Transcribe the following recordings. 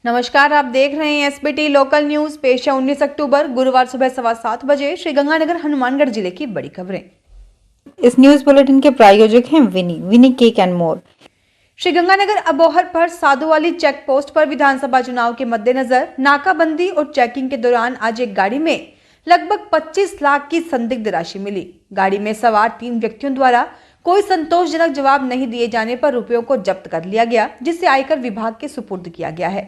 नमस्कार, आप देख रहे हैं एसबीटी लोकल न्यूज। पेश है 19 अक्टूबर गुरुवार सुबह 7:15 बजे श्रीगंगानगर हनुमानगढ़ जिले की बड़ी खबरें। इस न्यूज बुलेटिन के प्रायोजक हैं Vinny cake and more. Sriganganagar Abohar पर साधुवाली चेक पोस्ट पर विधानसभा चुनाव के मद्देनजर नाकाबंदी और चेकिंग के दौरान आज एक गाड़ी में लगभग 25 लाख की संदिग्ध राशि मिली। गाड़ी में सवार 3 व्यक्तियों द्वारा कोई संतोषजनक जवाब नहीं दिए जाने पर रुपयों को जब्त कर लिया गया, जिसे आयकर विभाग के सुपुर्द किया गया है।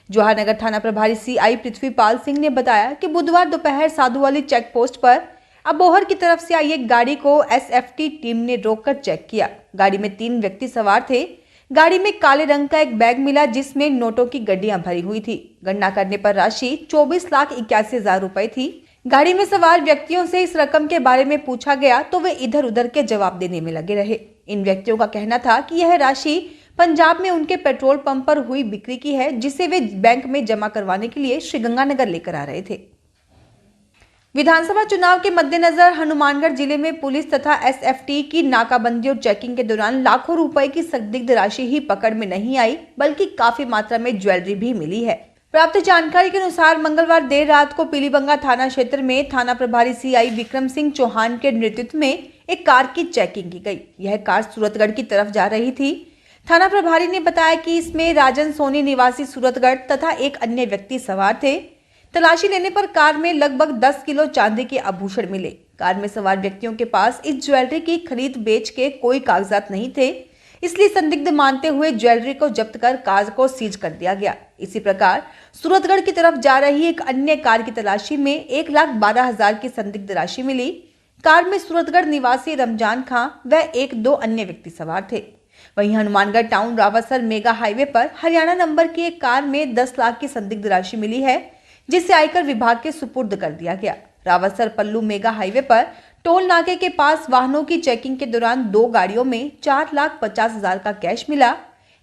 जवाहरनगर थाना प्रभारी सीआई पृथ्वीपाल सिंह ने बताया कि बुधवार दोपहर साधुवाली चेक पोस्ट पर अबोहर की तरफ से आई एक गाड़ी को एसएफटी टीम ने रोककर चेक किया। गाड़ी में 3 व्यक्ति सवार थे। गाड़ी में काले रंग का एक बैग मिला जिसमें नोटों की गड्डियां भरी हुई थी। गणना करने पर राशि 24,81,000 रुपए थी। गाड़ी में सवार व्यक्तियों से इस रकम के बारे में पूछा गया तो वे इधर उधर के जवाब देने में लगे रहे। इन व्यक्तियों का कहना था कि यह राशि पंजाब में उनके पेट्रोल पंप पर हुई बिक्री की है, जिसे वे बैंक में जमा करवाने के लिए श्रीगंगानगर लेकर आ रहे थे। विधानसभा चुनाव के मद्देनजर हनुमानगढ़ जिले में पुलिस तथा एसएफटी की नाकाबंदी और चेकिंग के दौरान लाखों रुपए की संदिग्ध राशि ही पकड़ में नहीं आई, बल्कि काफी मात्रा में ज्वेलरी भी मिली है। प्राप्त जानकारी के अनुसार मंगलवार देर रात को पीलीबंगा थाना क्षेत्र में थाना प्रभारी सीआई विक्रम सिंह चौहान के नेतृत्व में एक कार की चेकिंग की गई। यह कार सूरतगढ़ की तरफ जा रही थी। थाना प्रभारी ने बताया कि इसमें राजन सोनी निवासी सूरतगढ़ तथा एक अन्य व्यक्ति सवार थे। तलाशी लेने पर कार में लगभग 10 किलो चांदी के आभूषण मिले। कार में सवार व्यक्तियों के पास इस ज्वेलरी की खरीद बेच के कोई कागजात नहीं थे, इसलिए संदिग्ध मानते हुए ज्वेलरी को जब्त कर कार को सीज कर दिया गया। इसी प्रकार सूरतगढ़ की तरफ जा रही एक अन्य कार की तलाशी में 1,12,000 की संदिग्ध राशि मिली। कार में सूरतगढ़ निवासी रमजान खां व 1-2 अन्य व्यक्ति सवार थे। वहीं Hanumangarh town Rawatsar mega highway पर हरियाणा नंबर की एक कार में 10 लाख की संदिग्ध राशि मिली है, जिसे आयकर विभाग के सुपुर्द कर दिया गया। रावतसर पल्लू मेगा हाईवे पर टोल नाके के पास वाहनों की चेकिंग के दौरान 2 गाड़ियों में 4,50,000 का कैश मिला।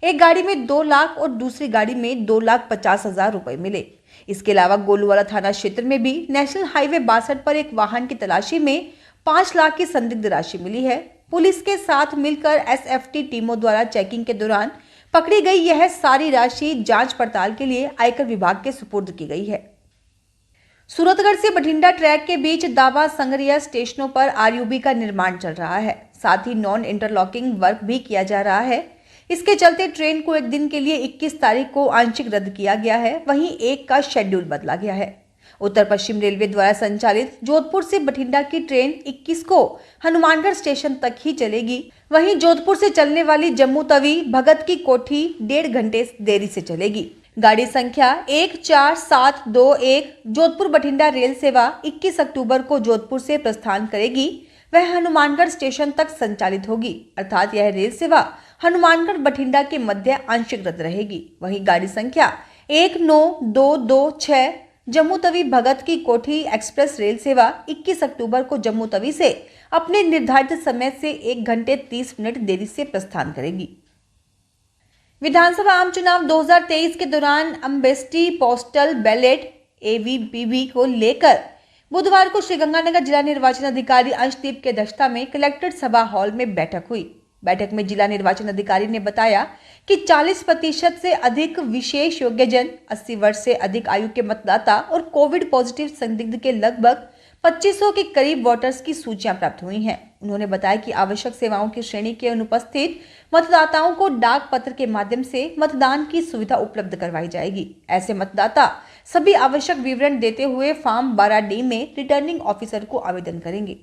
एक गाड़ी में 2 लाख और दूसरी गाड़ी में 2,50,000 रुपए मिले। इसके अलावा गोलूवाला थाना क्षेत्र में भी नेशनल हाईवे 62 पर एक वाहन की तलाशी में 5 लाख की संदिग्ध राशि मिली है। पुलिस के साथ मिलकर एसएफटी टीमों द्वारा चेकिंग के दौरान पकड़ी गई यह सारी राशि जांच पड़ताल के लिए आयकर विभाग के सुपुर्द की गई है। सूरतगढ़ से बठिंडा ट्रैक के बीच दावा संगरिया स्टेशनों पर आरयूबी का निर्माण चल रहा है। साथ ही नॉन इंटरलॉकिंग वर्क भी किया जा रहा है। इसके चलते ट्रेन को एक दिन के लिए 21 तारीख को आंशिक रद्द किया गया है, वहीं एक का शेड्यूल बदला गया है। उत्तर पश्चिम रेलवे द्वारा संचालित जोधपुर से बठिंडा की ट्रेन 21 को हनुमानगढ़ स्टेशन तक ही चलेगी। वहीं जोधपुर से चलने वाली जम्मू तवी भगत की कोठी 1.5 घंटे देरी से चलेगी। गाड़ी संख्या 14721 जोधपुर बठिंडा रेल सेवा 21 अक्टूबर को जोधपुर से प्रस्थान करेगी। वह हनुमानगढ़ स्टेशन तक संचालित होगी, अर्थात यह रेल सेवा हनुमानगढ़ बठिंडा के मध्य आंशिक रद्द रहेगी। वहीं गाड़ी संख्या 19226 जम्मू तवी भगत की कोठी एक्सप्रेस रेल सेवा 21 अक्टूबर को जम्मू तवी से अपने निर्धारित समय से 1 घंटे 30 मिनट देरी से प्रस्थान करेगी। विधानसभा आम चुनाव 2023 के दौरान अम्बेस्टी पोस्टल बैलेट एवीपीबी को लेकर बुधवार को श्रीगंगानगर जिला निर्वाचन अधिकारी अंशदीप की अध्यक्षता में कलेक्ट्रेट सभा हॉल में बैठक हुई। बैठक में जिला निर्वाचन अधिकारी ने बताया कि 40% से अधिक विशेष योग्यजन, 80 वर्ष से अधिक आयु के मतदाता और कोविड पॉजिटिव संदिग्ध के लगभग 2500 के करीब वोटर्स की सूचियां प्राप्त हुई हैं। उन्होंने बताया कि आवश्यक सेवाओं की श्रेणी के अनुपस्थित मतदाताओं को डाक पत्र के माध्यम से मतदान की सुविधा उपलब्ध करवाई जाएगी। ऐसे मतदाता सभी आवश्यक विवरण देते हुए फॉर्म 12D में रिटर्निंग ऑफिसर को आवेदन करेंगे।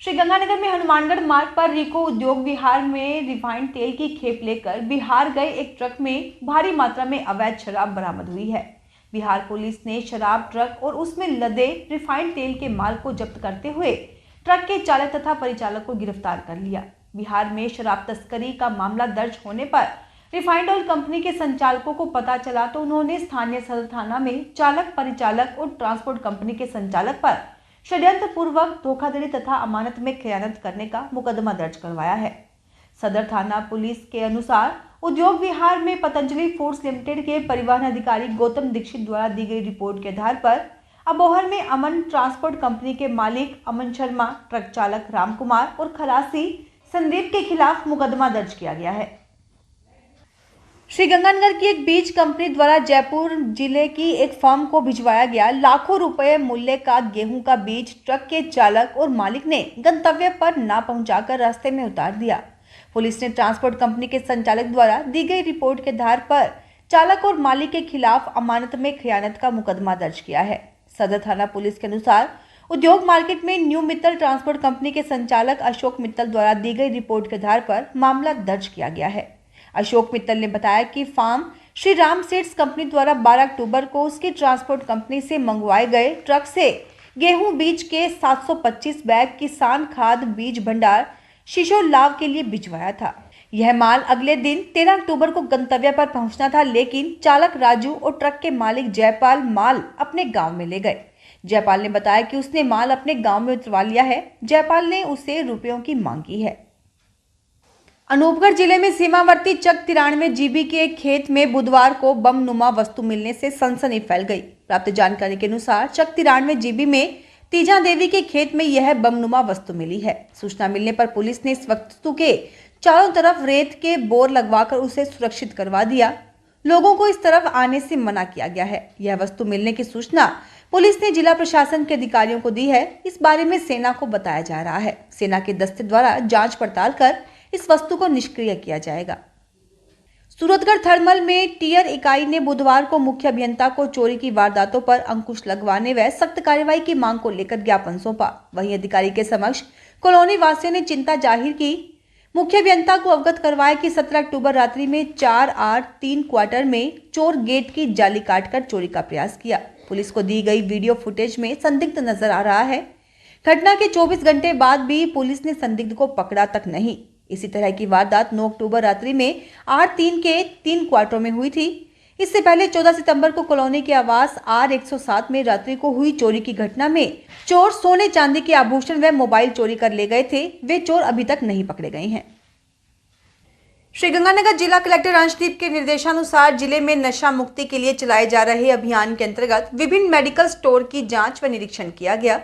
श्रीगंगानगर में हनुमानगढ़ मार्ग पर रिको उद्योग विहार में रिफाइंड तेल की खेप लेकर बिहार गए एक ट्रक में भारी मात्रा में अवैध शराब बरामद हुई है। बिहार पुलिस ने शराब ट्रक और उसमें लदे रिफाइंड तेल के माल को जब्त करते हुए ट्रक के चालक तथा परिचालक को गिरफ्तार कर लिया। बिहार में शराब तस्करी का मामला दर्ज होने पर रिफाइंड ऑयल कंपनी के संचालकों को पता चला तो उन्होंने स्थानीय सदर थाना में चालक, परिचालक और ट्रांसपोर्ट कंपनी के संचालक पर षड्यंत्र पूर्वक धोखाधड़ी तथा अमानत में खयानत करने का मुकदमा दर्ज करवाया है। सदर थाना पुलिस के अनुसार उद्योग विहार में पतंजलि फूड्स लिमिटेड के परिवहन अधिकारी गौतम दीक्षित द्वारा दी गई रिपोर्ट के आधार पर अबोहर में अमन ट्रांसपोर्ट कंपनी के मालिक अमन शर्मा, ट्रक चालक राम कुमार और खलासी संदीप के खिलाफ मुकदमा दर्ज किया गया है। श्रीगंगानगर की एक बीज कंपनी द्वारा जयपुर जिले की एक फर्म को भिजवाया गया लाखों रुपए मूल्य का गेहूं का बीज ट्रक के चालक और मालिक ने गंतव्य पर ना पहुंचाकर रास्ते में उतार दिया। पुलिस ने ट्रांसपोर्ट कंपनी के संचालक द्वारा दी गई रिपोर्ट के आधार पर चालक और मालिक के खिलाफ अमानत में खयानत का मुकदमा दर्ज किया है। सदर थाना पुलिस के अनुसार उद्योग मार्केट में न्यू मित्तल ट्रांसपोर्ट कंपनी के संचालक अशोक मित्तल द्वारा दी गई रिपोर्ट के आधार पर मामला दर्ज किया गया है। अशोक मित्तल ने बताया कि farm Shri Ram seeds company द्वारा 12 अक्टूबर को उसकी ट्रांसपोर्ट कंपनी से मंगवाए गए ट्रक से गेहूं बीज के 725 बैग किसान खाद बीज भंडार शिशोलाव के लिए भिजवाया था। यह माल अगले दिन 13 अक्टूबर को गंतव्य पर पहुंचना था, लेकिन चालक राजू और ट्रक के मालिक जयपाल माल अपने गांव में ले गए। जयपाल ने बताया कि उसने माल अपने गांव में उतरवा लिया है। जयपाल ने उसे रुपयों की मांग की है। अनूपगढ़ जिले में सीमावर्ती चक 93 जीबी के एक खेत में बुधवार को बम नुमा वस्तु मिलने से सनसनी फैल गई। प्राप्त जानकारी के अनुसार चक 93 जीबी में तीजा देवी के खेत में यह बम नुमा वस्तु मिली है। सूचना मिलने पर पुलिस ने इस वस्तु के चारों तरफ रेत के बोर लगवाकर उसे सुरक्षित करवा दिया। लोगों को इस तरफ आने से मना किया गया है। यह वस्तु मिलने की सूचना पुलिस ने जिला प्रशासन के अधिकारियों को दी है। इस बारे में सेना को बताया जा रहा है। सेना के दस्ते द्वारा जांच पड़ताल कर इस वस्तु को निष्क्रिय किया जाएगा। सूरतगढ़ थर्मल में टीयर इकाई ने बुधवार को मुख्य अभियंता को चोरी की वारदातों पर अंकुश लगवाने व सख्त कार्रवाई की मांग को लेकर ज्ञापन सौंपा। वहीं अधिकारी के समक्ष कॉलोनी वासियों ने चिंता जाहिर की। मुख्य अभियंता को अवगत करवाया कि 17 अक्टूबर रात्रि में 4-8-3 क्वार्टर में चोर गेट की जाली काटकर चोरी का प्रयास किया। पुलिस को दी गई वीडियो फुटेज में संदिग्ध नजर आ रहा है। घटना के 24 घंटे बाद भी पुलिस ने संदिग्ध को पकड़ा तक नहीं। इसी तरह की वारदात 9 अक्टूबर रात्रि में 8-3 के 3 क्वार्टरों में हुई थी। इससे पहले 14 सितंबर को कॉलोनी के आवास R107 में रात्रि को हुई चोरी की घटना में चोर सोने चांदी के आभूषण व मोबाइल चोरी कर ले गए थे। वे चोर अभी तक नहीं पकड़े गए हैं। श्रीगंगानगर जिला कलेक्टर अंशदीप के निर्देशानुसार जिले में नशा मुक्ति के लिए चलाए जा रहे अभियान के अंतर्गत विभिन्न मेडिकल स्टोर की जांच व निरीक्षण किया गया।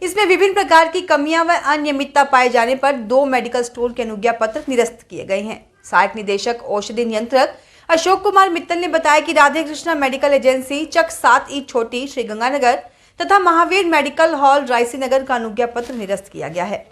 इसमें विभिन्न प्रकार की कमियां व अनियमितता पाए जाने पर 2 मेडिकल स्टोर के अनुज्ञा पत्र निरस्त किए गए हैं। सहायक निदेशक औषधि नियंत्रक अशोक कुमार मित्तल ने बताया कि राधे कृष्णा मेडिकल एजेंसी चक 7E छोटी श्रीगंगानगर तथा महावीर मेडिकल हॉल रायसी नगर का अनुज्ञा पत्र निरस्त किया गया है।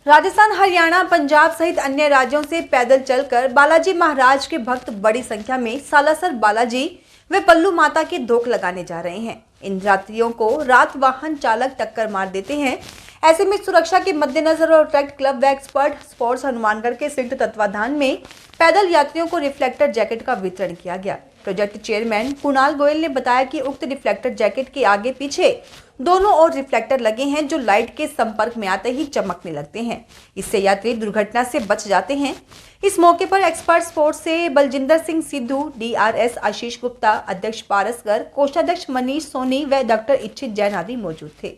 राजस्थान, हरियाणा, पंजाब सहित अन्य राज्यों से पैदल चलकर बालाजी महाराज के भक्त बड़ी संख्या में सालासर बालाजी वे पल्लू माता के धोख लगाने जा रहे हैं। इन यात्रियों को रात वाहन चालक टक्कर मार देते हैं। ऐसे में सुरक्षा के मद्देनजर और ट्रैक्ट क्लब व एक्सपर्ट स्पोर्ट्स हनुमानगढ़ के संयुक्त तत्वाधान में पैदल यात्रियों को रिफ्लेक्टर जैकेट का वितरण किया गया। प्रोजेक्ट चेयरमैन कुणाल गोयल ने बताया कि उक्त रिफ्लेक्टर जैकेट के आगे पीछे दोनों ओर रिफ्लेक्टर लगे हैं जो लाइट के संपर्क में आते ही चमकने लगते हैं। इससे यात्री दुर्घटना से बच जाते हैं। इस मौके पर एक्सपर्ट स्पोर्ट्स से बलजिंदर सिंह सिद्धू, DRS आशीष गुप्ता, अध्यक्ष पारसकर, कोषाध्यक्ष मनीष सोनी व डॉक्टर इच्छित जैन आदि मौजूद थे।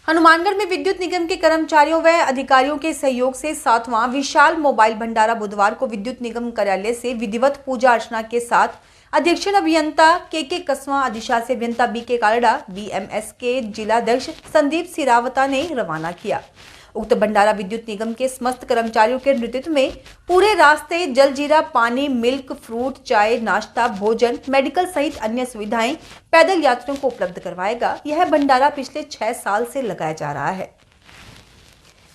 हनुमानगढ़ में विद्युत निगम के कर्मचारियों व अधिकारियों के सहयोग से 7वां विशाल मोबाइल भंडारा बुधवार को विद्युत निगम कार्यालय से विधिवत पूजा अर्चना के साथ अधीक्षण अभियंता के कसवा, अधिशासी अभियंता BK कालड़ा, BMS के जिलाध्यक्ष संदीप सिरावता ने रवाना किया। उक्त भंडारा विद्युत निगम के समस्त कर्मचारियों के नेतृत्व में पूरे रास्ते जलजीरा पानी, मिल्क, फ्रूट, चाय, नाश्ता, भोजन, मेडिकल सहित अन्य सुविधाएं पैदल यात्रियों को उपलब्ध करवाएगा। यह भंडारा पिछले 6 साल से लगाया जा रहा है।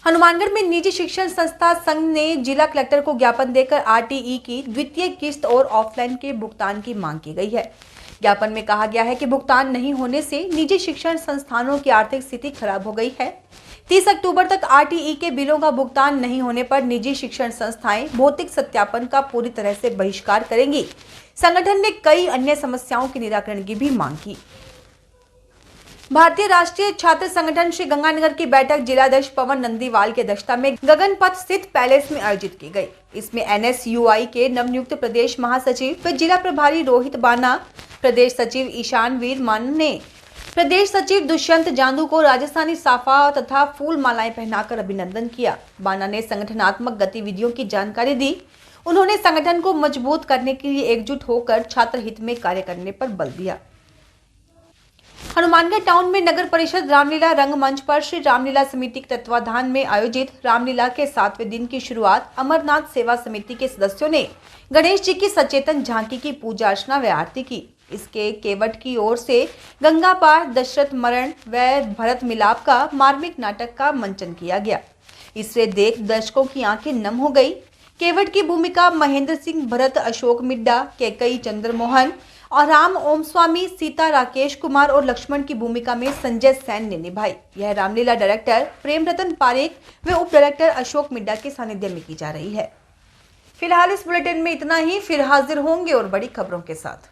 हनुमानगढ़ में निजी शिक्षण संस्था संघ ने जिला कलेक्टर को ज्ञापन देकर RTE की द्वितीय किस्त और ऑफलाइन के भुगतान की मांग की गई है। ज्ञापन में कहा गया है कि भुगतान नहीं होने से निजी शिक्षण संस्थानों की आर्थिक स्थिति खराब हो गई है। 30 अक्टूबर तक RTE के बिलों का भुगतान नहीं होने पर निजी शिक्षण संस्थाएं भौतिक सत्यापन का पूरी तरह से बहिष्कार करेंगी। संगठन ने कई अन्य समस्याओं के निराकरण की भी मांग की। भारतीय राष्ट्रीय छात्र संगठन श्री गंगानगर की बैठक जिलाध्यक्ष पवन नंदीवाल की अध्यक्षता में गगन पथ स्थित पैलेस में आयोजित की गई। इसमें NSUI के नवनियुक्त प्रदेश महासचिव व जिला प्रभारी रोहित बाना, प्रदेश सचिव ईशान वीर मान ने प्रदेश सचिव दुष्यंत जांदू को राजस्थानी साफा तथा फूल मालाएं पहनाकर अभिनंदन किया। बाना ने संगठनात्मक गतिविधियों की जानकारी दी। उन्होंने संगठन को मजबूत करने के लिए एकजुट होकर छात्र हित में कार्य करने पर बल दिया। हनुमानगढ़ टाउन में नगर परिषद रामलीला रंगमंच पर श्री रामलीला समिति के तत्वाधान में आयोजित रामलीला के 7वें दिन की शुरुआत अमरनाथ सेवा समिति के सदस्यों ने गणेश जी की सचेतन झांकी की पूजा अर्चना व आरती की। इसके केवट की ओर से गंगा पार, दशरथ मरण व भरत मिलाप का मार्मिक नाटक का मंचन किया गया। इसे देख दर्शकों की आंखें नम हो गई। केवट की भूमिका महेंद्र सिंह, भरत अशोक मिड्डा, कैकई चंद्रमोहन और राम ओम स्वामी, सीता राकेश कुमार और लक्ष्मण की भूमिका में संजय सैन ने निभाई। यह रामलीला डायरेक्टर प्रेम रतन पारेख व उप डायरेक्टर अशोक मिड्डा के सानिध्य में की जा रही है। फिलहाल इस बुलेटिन में इतना ही। फिर हाजिर होंगे और बड़ी खबरों के साथ।